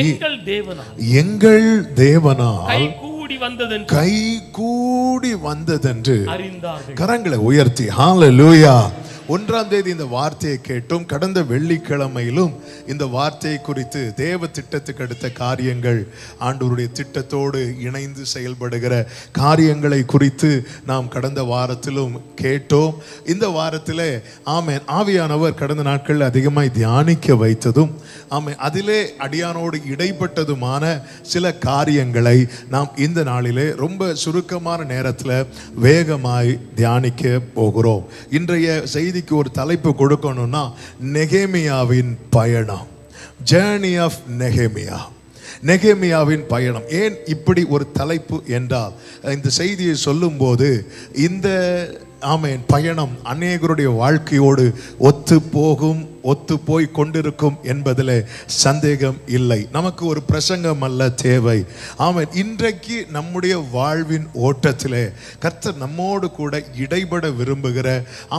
எங்கள் தேவனால் கை கூடி வந்ததென்று கரங்களை உயர்த்தி ஹல்லேலூயா. 1ஆம் தேதி இந்த வார்த்தையை கேட்டோம். கடந்த வெள்ளிக்கிழமையிலும் இந்த வார்த்தையை குறித்து தேவ திட்டத்துக்கு அடுத்த காரியங்கள், ஆண்டவருடைய திட்டத்தோடு இணைந்து செயல்படுகிற காரியங்களை குறித்து நாம் கடந்த வாரத்திலும் கேட்டோம். இந்த வாரத்தில் ஆமென் ஆவியானவர் கடந்த நாட்களில் அதிகமாய் தியானிக்க வைத்ததும் ஆமென் அதிலே அடியானோடு இடைப்பட்டதுமான சில காரியங்களை நாம் இந்த நாளிலே ரொம்ப சுருக்கமான நேரத்தில் வேகமாய் தியானிக்க போகிறோம். இன்றைய செய்திக்கு ஒரு தலைப்பு கொடுக்கணும்னா நெகேமியாவின் பயணம், ஜேர்னி ஆஃப் நெகேமியா. நெகேமியாவின் பயணம். ஏன் இப்படி ஒரு தலைப்பு என்றால், இந்த செய்தியை சொல்லும்போது இந்த ஆமென் பயணம் அநேகருடைய வாழ்க்கையோடு ஒத்து போய் கொண்டிருக்கும் என்பதில் சந்தேகம் இல்லை. நமக்கு ஒரு பிரசங்கம் அல்ல தேவை. ஆமென். இன்றைக்கு நம்முடைய வாழ்வின் ஓட்டத்திலே கர்த்தர் நம்மோடு கூட இடைபட விரும்புகிற,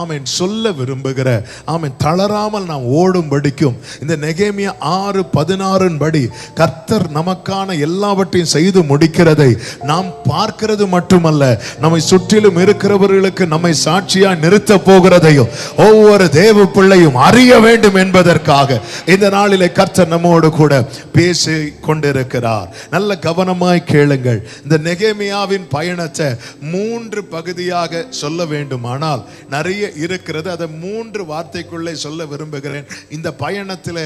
ஆமென் சொல்ல விரும்புகிற, ஆமென் தளராமல் நாம் ஓடும்படிக்கும் இந்த நெகேமியா 6:16 படி கர்த்தர் நமக்கான எல்லாவற்றையும் செய்து முடிக்கிறதை நாம் பார்க்கிறது மட்டுமல்ல, நம்மை சுற்றிலும் இருக்கிறவர்களுக்கு நம்மை சாட்சியா நிறுத்த போகிறதையும் ஒவ்வொரு தேவ பிள்ளையும் அறிய வேண்டும் என்பதற்காக இந்த நாளிலே கர்த்தர் நம்மோடு கூட பேசி கொண்டிருக்கிறார். நல்ல கவனமாய் கேளுங்கள். இந்த நெகேமியாவின் பயணத்தை 3 பகுதியாக சொல்ல வேண்டுமானால் நிறைய இருக்கிறது. அதை 3 வார்த்தைக்குள்ளே சொல்ல விரும்புகிறேன். இந்த பயணத்தில்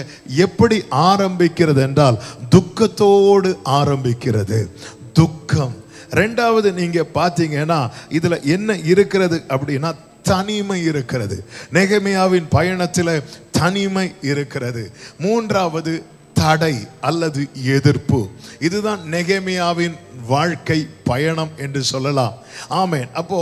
எப்படி ஆரம்பிக்கிறது என்றால் துக்கத்தோடு ஆரம்பிக்கிறது. துக்கம். 2வது நீங்க பாத்தீங்கன்னா இதுல என்ன இருக்கிறது அப்படின்னா தனிமை இருக்கிறது. நெகேமியாவின் பயணத்தில் தனிமை இருக்கிறது. 3வது தடை அல்லது எதிர்ப்பு. இதுதான் நெகேமியாவின் வாழ்க்கை பயணம் என்று சொல்லலாம். ஆமென். அப்போ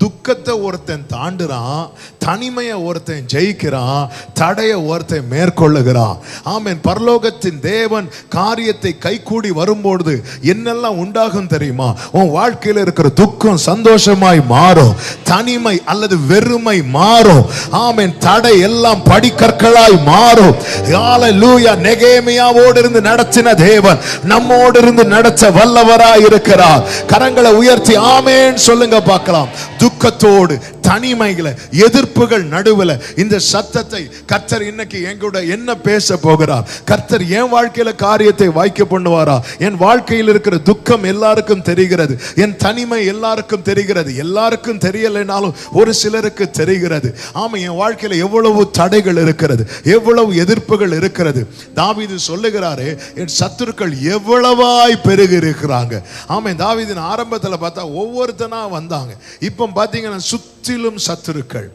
துக்கத்தை ஒருத்தன் தாண்டுறான், தனிமையை ஒருத்தன் ஜெயிக்கிறான், தடையை ஒருத்தன் மேற்கொள்ளுகிறான். ஆமென். பரலோகத்தின் தேவன் காரியத்தை கைகூடி வரும்பொழுது என்னெல்லாம் உண்டாகும் தெரியுமா? உன் வாழ்க்கையில் இருக்கிற துக்கம் சந்தோஷமாய் மாறும், தனிமை அல்லது வெறுமை மாறும். ஆமென். தடை எல்லாம் படிக்கற்களாய் மாறும். ஹல்லேலூயா. நெகேமியாவோடு இருந்து நடத்தின தேவன் நம்மோடு இருந்து நடத்த வல்லவராய் இருக்கிறார். கரங்களை உயர்த்தி ஆமென் சொல்லுங்க பார்க்கலாம். துக்கத்தோடு, தனிமைகளை, எதிர்ப்புகள் நடுவில் இந்த சத்தத்தை கர்த்தர் இன்னைக்கு எங்கூட என்ன பேச போகிறார்? கர்த்தர் என் வாழ்க்கையில காரியத்தை வாய்க்க பண்ணுவாரா? என் வாழ்க்கையில் இருக்கிற துக்கம் எல்லாருக்கும் தெரிகிறது, என் தனிமை எல்லாருக்கும் தெரிகிறது. எல்லாருக்கும் தெரியலைனாலும் ஒரு சிலருக்கு தெரிகிறது. ஆமா, என் வாழ்க்கையில எவ்வளவு தடைகள் இருக்கிறது, எவ்வளவு எதிர்ப்புகள் இருக்கிறது. தாவீது சொல்லுகிறாரு, என் சத்துருக்கள் எவ்வளவாய் பெருகி இருக்கிறாங்க. ஆமா, தாவீதின் ஆரம்பத்தில் பார்த்தா ஒவ்வொருத்தனா வந்தாங்க. இப்போ பாத்தீங்கன்னா சுற்றிலும் சத்துருக்கள்.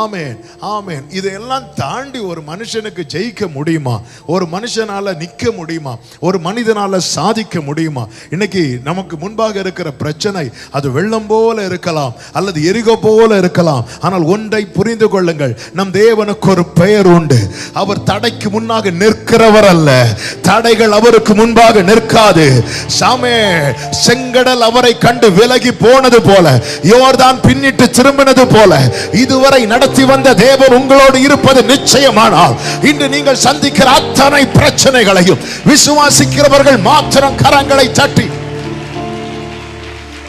ஆமென், ஆமென். இதையெல்லாம் தாண்டி ஒரு மனுஷனுக்கு ஜெயிக்க முடியுமா? ஒரு மனுஷனால நிக்க முடியுமா? ஒரு மனிதனால சாதிக்க முடியுமா? இன்னைக்கு நமக்கு முன்பாக இருக்கிற பிரச்சனை அது வெள்ளம் போல இருக்கலாம் அல்லது எரிகோ போல இருக்கலாம். ஆனால் ஒன்றை புரிந்து கொள்ளுங்கள், நம் தேவனுக்கு ஒரு பெயர் உண்டு. அவர் தடைக்கு முன்னாக நிற்கிறவர் அல்ல, தடைகள் அவருக்கு முன்பாக நிற்காது. சாமே செங்கடல் அவரை கண்டு விலகி போனது போல, யோர்தான் பின்னிட்டு திரும்பினது போல இதுவரை நடத்தி வந்த தேவன் உங்களோடு இருப்பது நிச்சயமானால் இன்று நீங்கள் சந்திக்கிற அத்தனை பிரச்சனைகளையும் விசுவாசிக்கிறவர்கள் மாத்திரம் கரங்களை தட்டி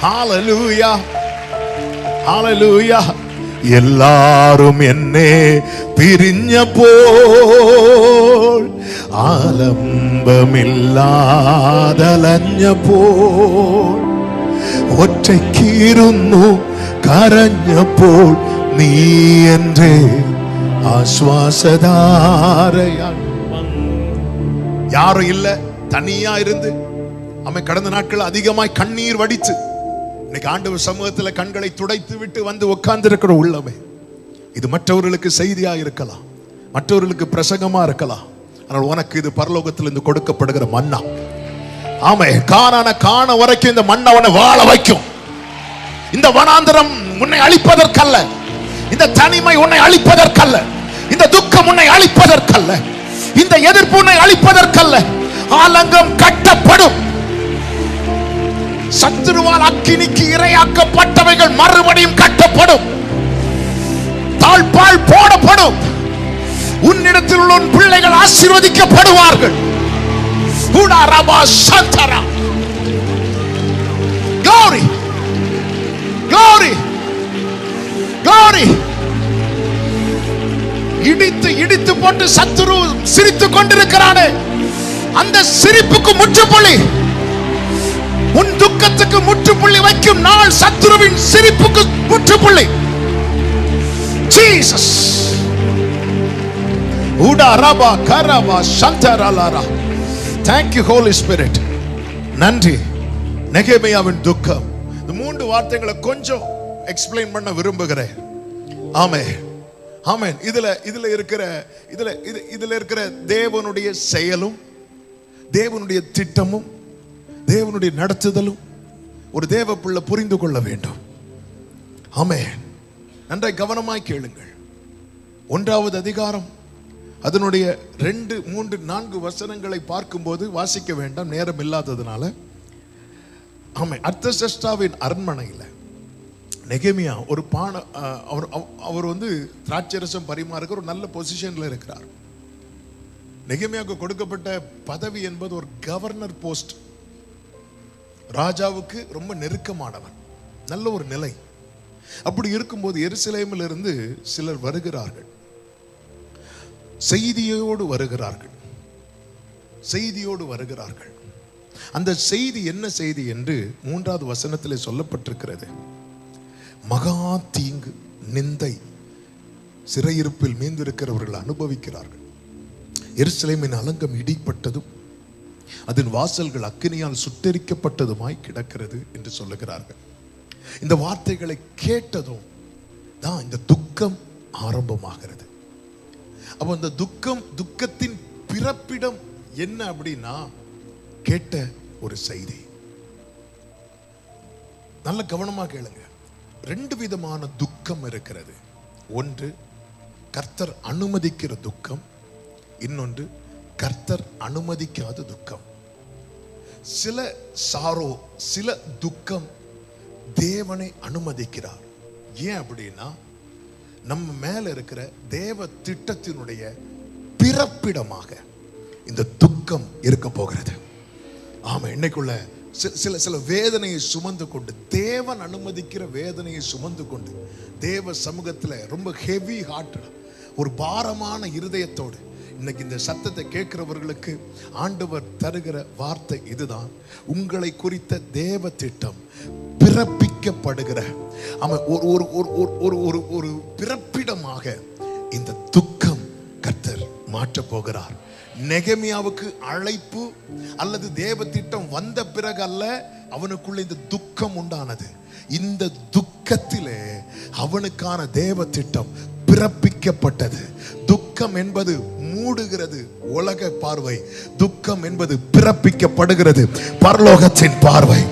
ஹல்லேலூயா, ஹல்லேலூயா. எல்லாரும் என்னே பிரிஞ்ச போல், ആലംബമില്ലാതലഞ്ഞ പോൽ, ഒറ്റയ്ക്കിരുന്നു കരഞ്ഞപ്പോൾ നീ എൻ്റെ ആശ്വാസധാരയായി. யாரும் இல்ல, தனியா இருந்து அவன் கடந்த நாட்கள் அதிகமாய் கண்ணீர் வடித்து இன்னைக்கு ஆண்டவர் சமூகத்தில் கண்களை துடைத்து விட்டு வந்து உட்கார்ந்து இருக்கிற உள்ளமே, இது மற்றவர்களுக்கு செய்தியா இருக்கலாம், மற்றவர்களுக்கு பிரசங்கமா இருக்கலாம். ஆனால் உனக்கு இது பரலோகத்திலிருந்து கொடுக்கப்படுகிற மன்னா. ஆமே, காண வரைக்கும் இந்த மண்ணை உன்னை வாழ வைக்கும். இந்த வனாந்தரம் உன்னை அழிப்பதற்கல்ல, இந்த தனிமை உன்னை அழிப்பதற்கல்ல, இந்த துக்கம் உன்னை அழிப்பதற்கல்ல, இந்த எதிர்ப்பு உன்னை அழிப்பதற்கல்ல. ஆலங்கம் கட்டப்படும். சத்துருவால் அக்கினிக்கு இரையாக்கப்பட்டவைகள் மறுபடியும் கட்டப்படும், தாழ்பால் போடப்படும். உன்னிடத்தில் உள்ள உன் பிள்ளைகள் ஆசீர்வதிக்கப்படுவார்கள். Huda Rabba Santara. Glory. Glory. Glory. இடித்து இடித்து போட்டு சத்துரு சிரித்துக் கொண்டிருக்கிறானே, அந்த சிரிப்புக்கு முற்றுப்புள்ளி, உன் துக்கத்துக்கு முற்றுப்புள்ளி வைக்கும் நாள் சத்துருவின் சிரிப்புக்கு முற்றுப்புள்ளி. ஜீசஸ். உடா ரபா கரபா சந்தரலாரா. Thank you Holy Spirit. நன்றி. நெகேமியாவின் துக்கம். இந்த 3 வார்த்தைகளை கொஞ்சம் எக்ஸ்பிளைன் பண்ண விரும்புகிறேன். ஆமென். ஆமென். இதுல இருக்கிற தேவனுடைய செயலும் தேவனுடைய திட்டமும் தேவனுடைய நடத்துதலும் ஒரு தேவ பிள்ளை புரிந்து கொள்ள வேண்டும். ஆமென். நன்றாய் கவனமாய் கேளுங்கள். 1வது அதிகாரம் அதனுடைய 2, 3, 4 வசனங்களை பார்க்கும்போது வாசிக்க வேண்டாம், நேரம் இல்லாததுனால. ஆமென். அர்தசஷ்டாவின் அரண்மனையில் நெகேமியா ஒரு அவர் திராட்சரசம் பரிமாறுகிற ஒரு நல்ல பொசிஷன்ல இருக்கிறார். நெகேமியாவுக்கு கொடுக்கப்பட்ட பதவி என்பது ஒரு கவர்னர் போஸ்ட். ராஜாவுக்கு ரொம்ப நெருக்கமானவன், நல்ல ஒரு நிலை. அப்படி இருக்கும்போது எருசலேமில் இருந்து சிலர் வருகிறார்கள், செய்தியோடு வருகிறார்கள். அந்த செய்தி என்ன செய்தி என்று 3வது வசனத்திலே சொல்லப்பட்டிருக்கிறது. மகா தீங்கு, நிந்தை, சிறையிருப்பில் மீந்திருக்கிறவர்கள் அனுபவிக்கிறார்கள். எருசலேமின் அலங்கம் இடிப்பட்டதும் அதன் வாசல்கள் அக்கினியால் சுட்டெரிக்கப்பட்டதுமாய் கிடக்கிறது என்று சொல்லுகிறார்கள். இந்த வார்த்தைகளை கேட்டதும் தான் இந்த துக்கம் ஆரம்பமாகிறது. அப்போ இந்த துக்கத்தின் பிறப்பிடம் என்ன அப்படின்னா, கேட்ட ஒரு செய்தி. நல்ல கவனமா கேளுங்க. 2 விதமான துக்கம் இருக்கிறது. ஒன்று கர்த்தர் அனுமதிக்கிற துக்கம், இன்னொன்று கர்த்தர் அனுமதிக்காத துக்கம். சில துக்கம் தேவனை அனுமதிக்கிறார். ஏன் அப்படின்னா, நம்ம மேல இருக்கிற தேவ திட்டத்தினுடைய பிறப்பிடமாக இந்த துக்கம் இருக்க போகிறது. ஆமா, இன்னைக்குள்ள சில வேதனையை சுமந்து கொண்டு, தேவன் அனுமதிக்கிற வேதனையை சுமந்து கொண்டு தேவ சமூகத்தில் ரொம்ப ஹெவி ஹார்ட், ஒரு பாரமான இருதயத்தோடு இன்னைக்கு இந்த சத்தத்தை கேட்கிறவர்களுக்கு ஆண்டவர் தருகிற வார்த்தை இதுதான். உங்களை குறித்த தேவ திட்டம் பிறப்பிக்கப்படுகிற ஒரு பிறப்பிடமாக இந்த துக்கம் கர்த்தர் மாற்றப் போகிறார். நெகேமியாவுக்கு அழைப்பு அல்லது தேவ திட்டம் வந்த பிறகு அல்ல, அவனுக்குள்ள இந்த துக்கம் உண்டானது. இந்த துக்கத்திலே அவனுக்கான தேவ திட்டம் பிறப்பிக்கப்பட்டது. துக்கம் என்பது மூடுகிறது உலக பார்வை, துக்கம் என்பது பிறப்பிக்கப்படுகிறது பரலோகத்தின் பார்வை.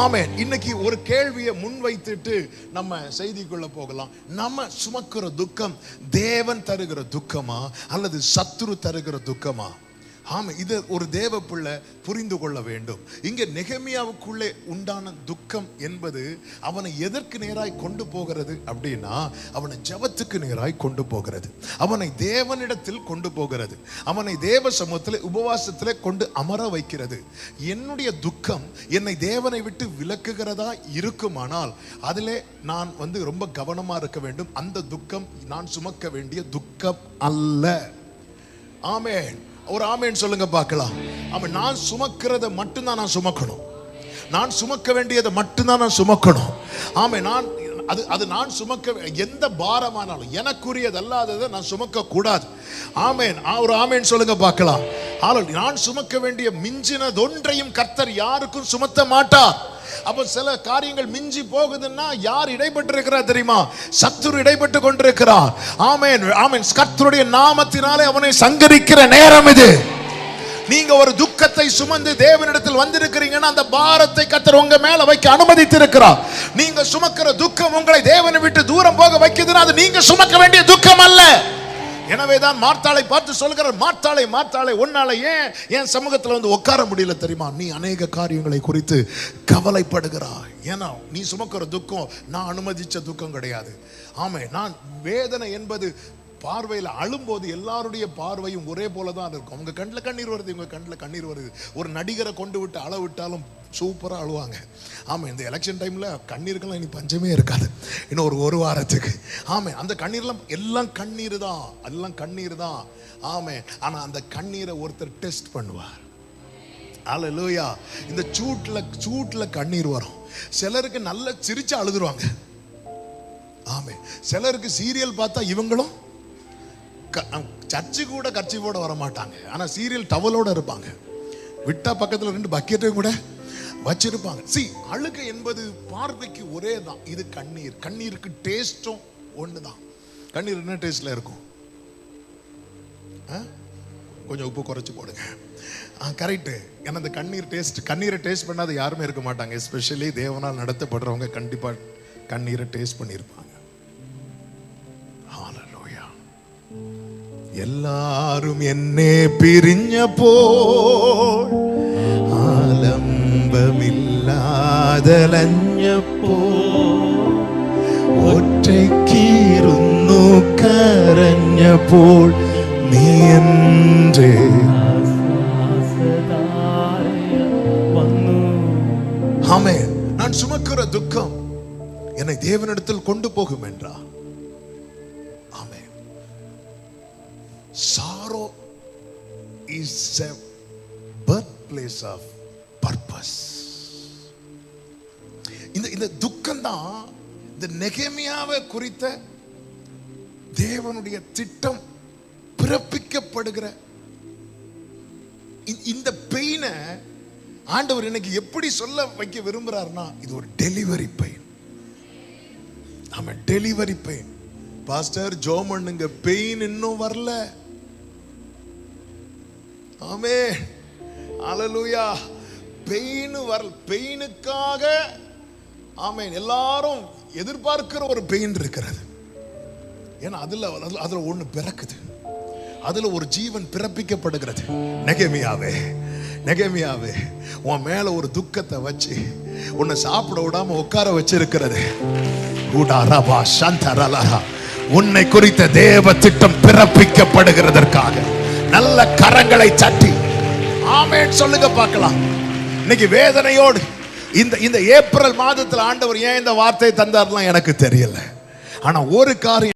ஆமென். இன்னைக்கு ஒரு கேள்வியை முன்வைத்துட்டு நம்ம செய்திக்குள்ள போகலாம். நம்ம சுமக்கிற துக்கம் தேவன் தருகிற துக்கமா அல்லது சத்துரு தருகிற துக்கமா? ஆமா, இது ஒரு தேவ பிள்ளை புரிந்து கொள்ள வேண்டும். இங்க நெகேமியாவுக்குள்ளே உண்டான துக்கம் என்பது அவனை எதற்கு நேராய் கொண்டு போகிறது அப்படின்னா, அவனை ஜெபத்துக்கு நேராய் கொண்டு போகிறது, அவனை தேவனிடத்தில் கொண்டு போகிறது, அவனை தேவ சமூகத்தில் உபவாசத்திலே கொண்டு அமர வைக்கிறது. என்னுடைய துக்கம் என்னை தேவனை விட்டு விலக்குகிறதா இருக்குமானால் அதிலே நான் ரொம்ப கவனமா இருக்க வேண்டும். அந்த துக்கம் நான் சுமக்க வேண்டிய துக்கம் அல்ல. ஆமென். ஒரு ஆமென் சொல்லுங்க பார்க்கலாம். ஆமென். நான் சுமக்கிறத மட்டும்தான் நான் சுமக்கணும். நான் சுமக்க வேண்டியதை மட்டும்தான் நான் சுமக்கணும். ஆமென். அது நான் சுமக்க எந்த பாரமானாலும் எனக்குரியது அல்லாததை நான் சுமக்க கூடாது. ஆமென். ஒரு ஆமென் சொல்லுங்க பார்க்கலாம். நான் சுமக்க வேண்டிய மிஞ்சினதொன்றையும் கர்த்தர் யாருக்கும் சுமத்த மாட்டார். அப்ப சில காரியங்கள் மிஞ்சி போகுதுன்னா யார் இடைப்பட்டு இருக்கிறார் தெரியுமா? சத்துரு இடைப்பட்டு கொண்டிருக்கிறார். ஆமென். ஆமென். கர்த்தருடைய நாமத்தினாலே அவனை சங்கரிக்கிற நேரம் இது. நீங்க ஒரு துக்கத்தை சுமந்து தேவனிடத்தில் வந்திருக்கிறீங்கன்னா அந்த பாரத்தை கர்த்தர் உங்க மேல வைக்க அனுமதித்து இருக்கிறார். நீங்க சுமக்கிற துக்கம் உங்களை தேவனை விட்டு தூரம் போக வைக்குதுன்னா அது நீங்க சுமக்க வேண்டிய துக்கம் அல்ல. எனவேதான் மார்த்தாளை பார்த்து சொல்கிறார், மார்த்தாளை மார்த்தாளை, உன்னால ஏன் சமூகத்தில் உட்கார முடியல தெரியுமா? நீ அநேக காரியங்களை குறித்து கவலைப்படுகிறாய். ஏன்னா நீ சுமக்கிற துக்கம் நான் அனுமதிச்ச துக்கம் கிடையாது. ஆமே, நான் வேதனை என்பது பார்வையில் அழும்போது எல்லாருடைய பார்வையும் ஒரே போல தான் இருக்கும். அவங்க கண்ணில் கண்ணீர் வருது, இவங்க கண்ணில் கண்ணீர் வருது. ஒரு நடிகரை கொண்டு விட்டு அள விட்டாலும் சூப்பராக அழுவாங்க. ஆமாம், இந்த எலெக்ஷன் டைமில் கண்ணீருக்கெல்லாம் இனி பஞ்சமே இருக்காது இன்னும் ஒரு வாரத்துக்கு. ஆமாம், அந்த கண்ணீர்லாம் எல்லாம் கண்ணீர் தான், எல்லாம் கண்ணீர் தான். ஆமாம், ஆனால் அந்த கண்ணீரை ஒருத்தர் டெஸ்ட் பண்ணுவார். அல்லேலூயா. இந்த சூட்டில் கண்ணீர் வரும். சிலருக்கு நல்ல சிரிச்சு அழுதுருவாங்க. ஆமாம், சிலருக்கு சீரியல் பார்த்தா இவங்களும் சர்ச்சு கூட கர்ச்சீஃபோட வர மாட்டாங்க, ஆனால் சீரியல் டவலோட இருப்பாங்க. விட்டா பக்கத்தில் 2 பக்கெட்டையும் கூட வச்சிருப்பாங்க. அழுகை என்பது பார்வைக்கு ஒரே தான். இது கண்ணீர். கண்ணீருக்கு டேஸ்டும் ஒன்று தான். கண்ணீர் என்ன டேஸ்ட்ல இருக்கும்? கொஞ்சம் உப்பு குறைச்சி போடுங்க. கரெக்டு. ஏன்னா அந்த கண்ணீரை டேஸ்ட் பண்ணாத யாருமே இருக்க மாட்டாங்க. எஸ்பெஷலி தேவனால் நடத்தப்படுறவங்க கண்டிப்பாக கண்ணீரை டேஸ்ட் பண்ணியிருப்பாங்க. எல்லாரும் என்னே பிரிஞ்ச போல் ആലംബമില്ലാതലഞ്ഞ പോൽ ഒറ്റയ്ക്കിരുന്നു കരഞ്ഞപ്പോൾ നീ എൻ്റെ ஆமென். நான் சுமக்கிற துக்கம் என்னை தேவனிடத்தில் கொண்டு போகும் என்றார். Sorrow is a birthplace of purpose. இந்த துக்கம் தான் இந்த நெகேமியாவை குறித்த தேவனுடைய திட்டம் பிறப்பிக்கப்படுகிற இந்த பெயினை ஆண்டவர் எனக்கு எப்படி சொல்ல வைக்க விரும்புறாருன்னா, இது ஒரு டெலிவரி பெயின். ஆமா, டெலிவரி பெயின். பாஸ்டர் ஜோமண்ணுங்க, பெயின் இன்னும் வரல. ஆமே, அல்லேலூயா. பெயின் வரல. பெயினுக்காக ஆமென் எல்லாரும் எதிர்பார்க்கிற ஒரு பெயின் இருக்கிறது. ஏன்னா அதுல ஒண்ணு பிறக்குது, அதுல ஒரு ஜீவன் பிறப்பிக்கப்படுகிறது. நெகேமியாவே உன் மேல ஒரு துக்கத்தை வச்சு உன்னை சாப்பிட விடாம உட்கார வச்சிருக்கிறது. உன்னை குறித்த தேவ திட்டம் பிறப்பிக்கப்படுகிறதற்காக நல்ல கரங்களை தட்டி ஆமென் சொல்லுங்க பார்க்கலாம். இன்னைக்கு வேதனையோடு இந்த ஏப்ரல் மாதத்தில் ஆண்டவர் ஏன் இந்த வார்த்தை தந்தார்லாம் எனக்கு தெரியல. ஆனா ஒரு காரியம்